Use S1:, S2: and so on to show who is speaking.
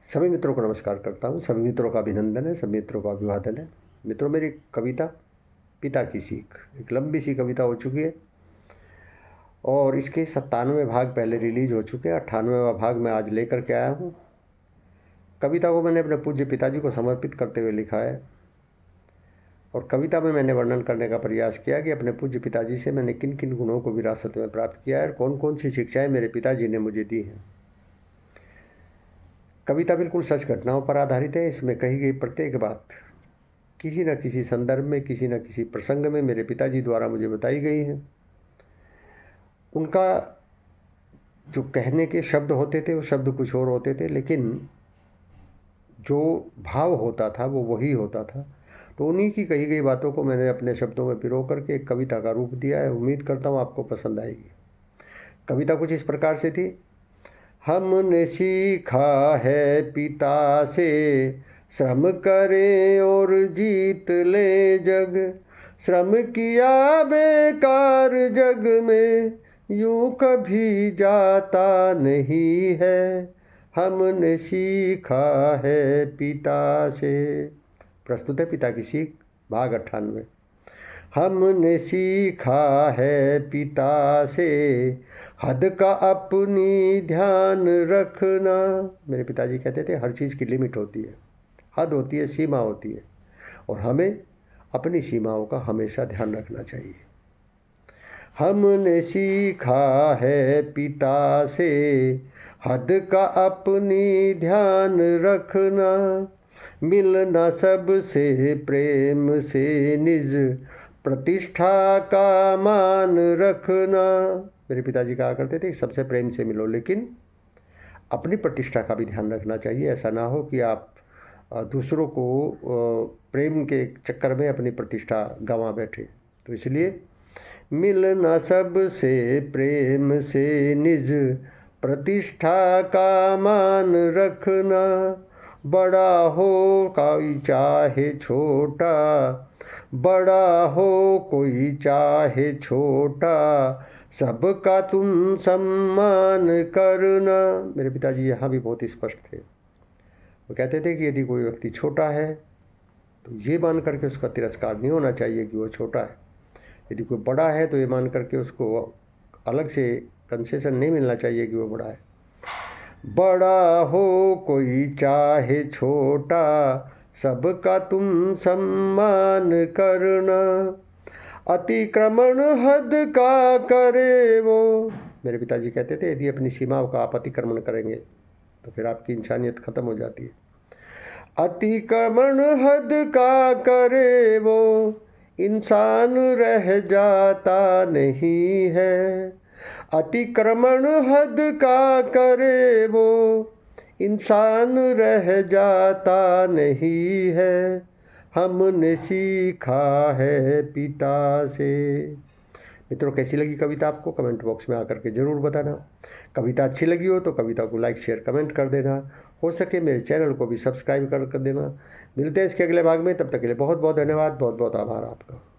S1: सभी मित्रों को नमस्कार करता हूँ। सभी मित्रों का अभिनंदन है, सभी मित्रों का अभिवादन है। मित्रों, मेरी कविता पिता की सीख एक लंबी सी कविता हो चुकी है और इसके 97वें भाग पहले रिलीज हो चुके हैं। 98वां भाग मैं आज लेकर के आया हूँ। कविता को मैंने अपने पूज्य पिताजी को समर्पित करते हुए लिखा है और कविता में मैंने वर्णन करने का प्रयास किया कि अपने पूज्य पिताजी से मैंने किन किन गुणों को विरासत में प्राप्त किया है और कौन कौन सी शिक्षाएँ मेरे पिताजी ने मुझे दी हैं। कविता बिल्कुल सच घटनाओं पर आधारित है। इसमें कही गई प्रत्येक बात किसी न किसी संदर्भ में, किसी न किसी प्रसंग में मेरे पिताजी द्वारा मुझे बताई गई हैं। उनका जो कहने के शब्द होते थे वो शब्द कुछ और होते थे, लेकिन जो भाव होता था वो वही होता था। तो उन्हीं की कही गई बातों को मैंने अपने शब्दों में पिरो करके एक कविता का रूप दिया है। उम्मीद करता हूँ आपको पसंद आएगी। कविता कुछ इस प्रकार से थी। हमने सीखा है पिता से, श्रम करें और जीत ले जग। श्रम किया बेकार जग में, यूं कभी जाता नहीं है। हमने सीखा है पिता से। प्रस्तुत है पिता की सीख, भाग 98। हमने सीखा है पिता से, हद का अपनी ध्यान रखना। मेरे पिताजी कहते थे हर चीज़ की लिमिट होती है, हद होती है, सीमा होती है और हमें अपनी सीमाओं का हमेशा ध्यान रखना चाहिए। हमने सीखा है पिता से, हद का अपनी ध्यान रखना। मिलना सबसे प्रेम से निज प्रतिष्ठा का मान रखना। मेरे पिताजी कहा करते थे सबसे प्रेम से मिलो, लेकिन अपनी प्रतिष्ठा का भी ध्यान रखना चाहिए। ऐसा ना हो कि आप दूसरों को प्रेम के चक्कर में अपनी प्रतिष्ठा गंवा बैठे। तो इसलिए मिलना सबसे प्रेम से निज प्रतिष्ठा का मान रखना। बड़ा हो कोई चाहे छोटा, बड़ा हो कोई चाहे छोटा, सबका तुम सम्मान करना। मेरे पिताजी यहाँ भी बहुत स्पष्ट थे। वो कहते थे कि यदि कोई व्यक्ति छोटा है तो ये मान करके उसका तिरस्कार नहीं होना चाहिए कि वो छोटा है। यदि कोई बड़ा है तो ये मान करके उसको अलग से कंसेशन नहीं मिलना चाहिए कि वो बड़ा है। बड़ा हो कोई चाहे छोटा, सबका तुम सम्मान करना। अतिक्रमण हद का करे वो। मेरे पिताजी कहते थे यदि अपनी सीमाओं का आप अतिक्रमण करेंगे तो फिर आपकी इंसानियत खत्म हो जाती है। अतिक्रमण हद का करे वो, इंसान रह जाता नहीं है। अतिक्रमण हद का करे वो, इंसान रह जाता नहीं है। हमने सीखा है पिता से। मित्रों, कैसी लगी कविता आपको कमेंट बॉक्स में आकर के ज़रूर बताना। कविता अच्छी लगी हो तो कविता को लाइक शेयर कमेंट कर देना। हो सके मेरे चैनल को भी सब्सक्राइब कर देना। मिलते हैं इसके अगले भाग में, तब तक के लिए बहुत बहुत धन्यवाद, बहुत बहुत आभार आपका।